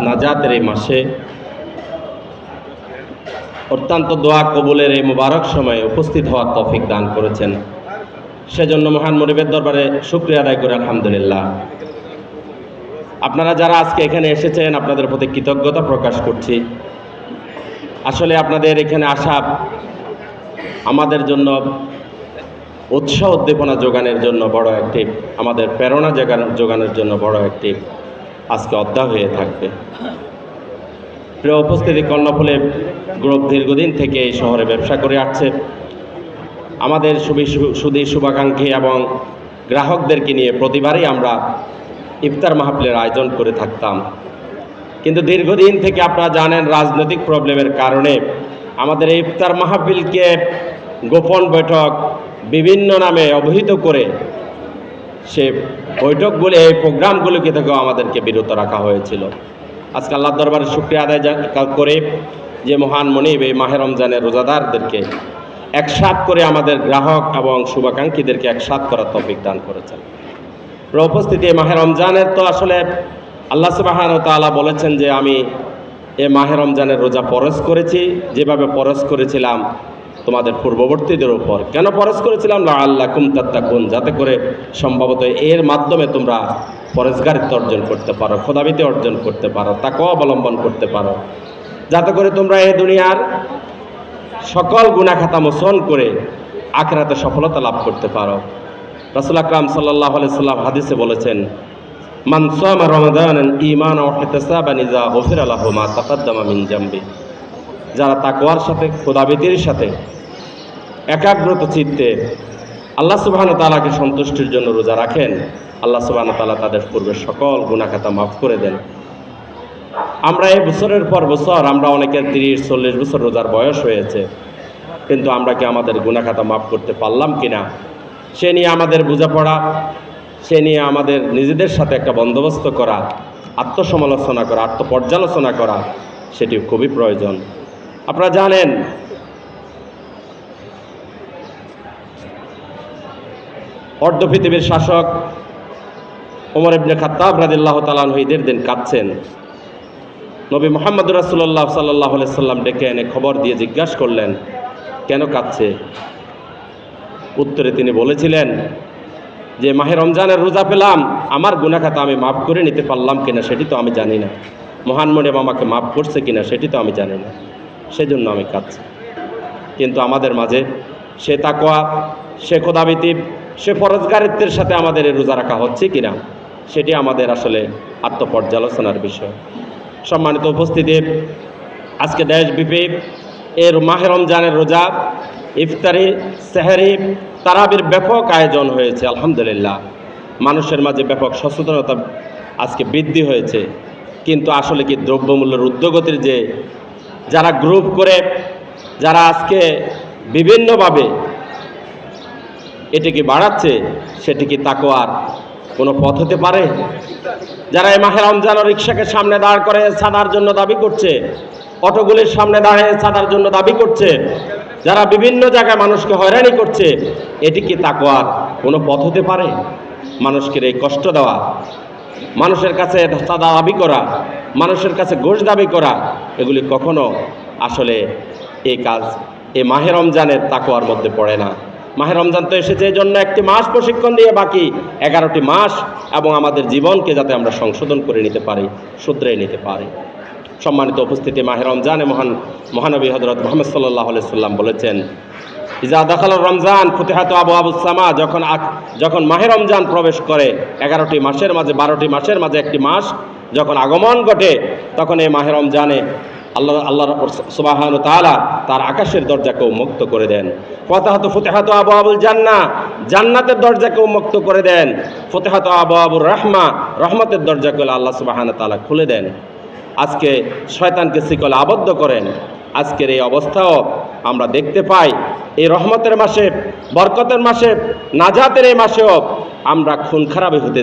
নাজাতের এই মাসে অত্যন্ত দোয়া কবুলের এই মুবারক সময়ে উপস্থিত হওয়ার তৌফিক দান করেছেন, সেজন্য মহান মুনিবের দরবারে শুকরিয়া আদায় করে আলহামদুলিল্লাহ। আপনারা যারা আজকে এখানে এসেছেন আপনাদের প্রতি কৃতজ্ঞতা প্রকাশ করছি। আসলে আপনাদের এখানে আসা আমাদের জন্য উৎসাহ উদ্দীপনা যোগানোর জন্য বড় একটি, আমাদের প্রেরণা যোগানোর জন্য বড় একটি আজকে অধ্যায় হয়ে থাকবে। প্রিয় উপস্থিতি, কর্ণফুলী গ্রুপ দীর্ঘদিন থেকে এই শহরে ব্যবসা করে আসছে। আমাদের সুদী শুভাকাঙ্ক্ষী এবং গ্রাহকদেরকে নিয়ে প্রতিবারই আমরা ইফতার মাহফিলের আয়োজন করে থাকতাম, কিন্তু দীর্ঘদিন থেকে আপনারা জানেন রাজনৈতিক প্রবলেমের কারণে আমাদের এই ইফতার মাহফিলকে গোপন বৈঠক বিভিন্ন নামে অবহিত করে সে বৈঠকগুলি, এই প্রোগ্রামগুলোকে থেকেও আমাদেরকে বিরত রাখা হয়েছিল। আজকে আল্লাহর দরবারে শুকরিয়া আদায় করে যে মহান মনিব এই মাহে রমজানের রোজাদারদেরকে একসাথ করে আমাদের গ্রাহক এবং শুভাকাঙ্ক্ষীদেরকে একসাথ করার তৌফিক দান করেছেন। উপস্থিতি মাহে রমজানের তো আসলে আল্লাহ সুবহানাহু ওয়া তাআলা বলেছেন যে আমি এ মাহে রমজানের রোজা ফরজ করেছি, যেভাবে ফরজ করেছিলাম তোমাদের পূর্ববর্তীদের উপর। কেন ফরজ করেছিলাম? লাআল্লাকুম তাত্তাকুন, যাতে করে সম্ভবত এর মাধ্যমে তোমরা পরহেজগারিত্ব অর্জন করতে পারো, খোদাভীতি অর্জন করতে পারো, তাকওয়া অবলম্বন করতে পারো, যাতে করে তোমরা এই দুনিয়ার সকল গুনাহ খাতা মোচন করে আখিরাতে সফলতা লাভ করতে পারো। রাসূল আকরাম সাল্লাল্লাহু আলাইহি সাল্লাম হাদিসে বলেছেন, মান সামা রমাদানান ঈমানান ওয়া ইহতিসাবান ইযা গুফিরা লাহু মা তাকাদ্দামা মিন জামবি, যারা তাকওয়ার সাথে খোদাভীতির সাথে একাগ্রত চিত্তে আল্লাহ সুবহানাহু ওয়া তাআলাকে সন্তুষ্টির জন্য রোজা রাখেন, আল্লাহ সুবহানাহু ওয়া তাআলা তাদের পূর্বের সকল গুনাহ খাতা মাফ করে দেন। আমরা এই বছরের পর বছর আমরা অনেকের 30-40 বছর রোজার বয়স হয়েছে, কিন্তু আমরা কি আমাদের গুনাহ খাতা মাফ করতে পারলাম কিনা সে নিয়ে আমাদের বোঝাপড়া, সে নিয়ে আমাদের নিজেদের সাথে একটা বন্দোবস্ত করা, আত্মসমালোচনা করা, আত্মপর্যালোচনা করা, সেটি খুবই প্রয়োজন। আপনারা জানেন অর্ধ পৃথিবীর শাসক ওমর ইবনে খাত্তাব রাদিয়াল্লাহু তাআলা আনহু ঈদের দিন কাঁদছেন। নবী মুহাম্মদ রাসূলুল্লাহ সাল্লাল্লাহু আলাইহি সাল্লাম ডেকে এনে খবর দিয়ে জিজ্ঞাসা করলেন কেন কাঁদছে। উত্তরে তিনি বলেছিলেন যে মাহে রমজানের রোজা পেলাম, আমার গুনাহ খাতা আমি মাফ করে নিতে পারলাম কিনা সেটি তো আমি জানি না, মহান মনিব আমাকে মাফ করছে কিনা সেটি তো আমি জানি না, সেজন্য আমি কাঁদছি। কিন্তু আমাদের মাঝে সে তাকওয়া, সে খোদাভীতি, সে পরহেজগারিত্বের সাথে আমাদের এই রোজা রাখা হচ্ছে কিনা সেটি আমাদের আসলে আত্মপর্যালোচনার বিষয়। সম্মানিত উপস্থিতি, আজকে দেশব্যাপী এর মাহে রমজানের রোজা, ইফতারি, সেহরি, তারাবির ব্যাপক আয়োজন হয়েছে। আলহামদুলিল্লাহ, মানুষের মাঝে ব্যাপক সচেতনতা আজকে বৃদ্ধি হয়েছে। কিন্তু আসলে কি দ্রব্যমূল্যের ঊর্ধ্বগতির যে যারা গ্রুপ করে, যারা আজকে বিভিন্নভাবে এটিকে বাড়াচ্ছে, সেটি কি তাকওয়ার কোনো পথ হতে পারে? যারা এই মাহে রমজান রিকশাকে সামনে দাঁড় করে ছাদার জন্য দাবি করছে, অটোগুলির সামনে দাঁড়িয়ে ছাদার জন্য দাবি করছে, যারা বিভিন্ন জায়গায় মানুষকে হয়রানি করছে, এটি কি তাকওয়ার কোনো পথ হতে পারে? মানুষকে এই কষ্ট দেওয়া, মানুষের কাছে চাঁদা দাবি করা, মানুষের কাছে ঘুষ দাবি করা, এগুলি কখনো আসলে এই কাজ এই মাহে রমজানের তাকওয়ার মধ্যে পড়ে না। মাহে রমজান তো এসেছে এই জন্য একটি মাস প্রশিক্ষণ দিয়ে বাকি 11টি মাস এবং আমাদের জীবনকে যাতে আমরা সংশোধন করে নিতে পারি, শুধরে নিতে পারি। সম্মানিত উপস্থিতি, মাহে রমজানে মহানবী হযরত মুহাম্মদ সাল্লাল্লাহু আলাইহি সাল্লাম বলেছেন, ইজা দাখালা রমজান ফুতিহাত আবওয়াবুস সামা, যখন মাহে রমজান প্রবেশ করে 11টি মাসের মাঝে 12টি মাসের মাঝে একটি মাস যখন আগমন ঘটে, তখন এই মাহে রমজানে আল্লাহ সুবহানাহু ওয়া তাআলা তার আকাশের দরজাকেও মুক্ত করে দেন। ফুতিহাত আবওয়াবুল জান্নাহ, জান্নাতের দরজাকেও মুক্ত করে দেন। ফুতিহাত আবওয়াবুর রাহমা, রহমতের দরজাকে আল্লাহ সুবহানাহু ওয়া তাআলা খুলে দেন। আজকে শয়তানকে শিকলে আবদ্ধ করেন। আজকের এই অবস্থাও আমরা দেখতে পাই। এই রহমতের মাসে, বরকতের মাসে, নাজাতের এই মাসেও আমরা খুন খারাপি হতে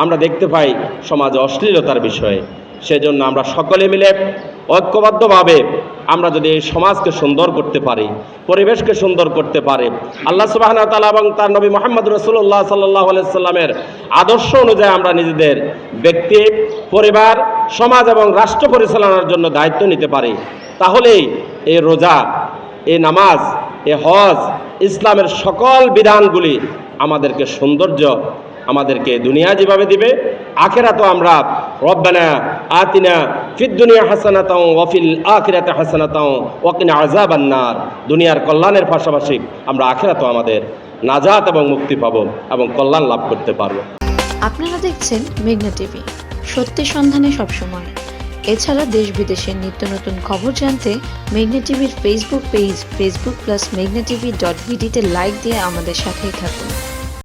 আমরা দেখতে পাই সমাজে অশ্লীলতার বিষয়ে। সেজন্য আমরা সকলে মিলে ঐক্যবদ্ধভাবে আমরা যদি এই সমাজকে সুন্দর করতে পারি, পরিবেশকে সুন্দর করতে পারি, আল্লাহ সুবহানাহু ওয়া তাআলা এবং তার নবী মুহাম্মদ রাসূলুল্লাহ সাল্লাল্লাহু আলাইহি সাল্লামের আদর্শ অনুযায়ী আমরা নিজেদের ব্যক্তি পরিবার, সমাজ এবং রাষ্ট্র পরিচালনার জন্য দায়িত্ব নিতে পারে, তাহলেই এই রোজা, এই নামাজ, এ হজ, ইসলামের সকল বিধানগুলি আমাদেরকে সৌন্দর্য, আমাদেরকে দুনিয়া যেভাবে দিবে, আখিরাতেও আমরা রব্বানা আতিনা ফিদ দুনিয়া হাসানাতাও ওয়া ফিল আখিরাতি হাসানাতাও ওয়া কিনা আযাবান নার, দুনিয়ার কল্যাণের পাশাপাশি আমরা আখিরাতেও আমাদের নাজাত এবং মুক্তি পাবো এবং কল্যাণ লাভ করতে পারবো। আপনারা দেখছেন মেঘনা টিভি, সত্যি সন্ধানে সবসময়। এছাড়া দেশ বিদেশের নিত্য নতুন খবর জানতে মেঘনা টিভির ফেসবুক পেজ facebook+meghna tv.bd তে লাইক দিয়ে আমাদের সাথেই থাকুন।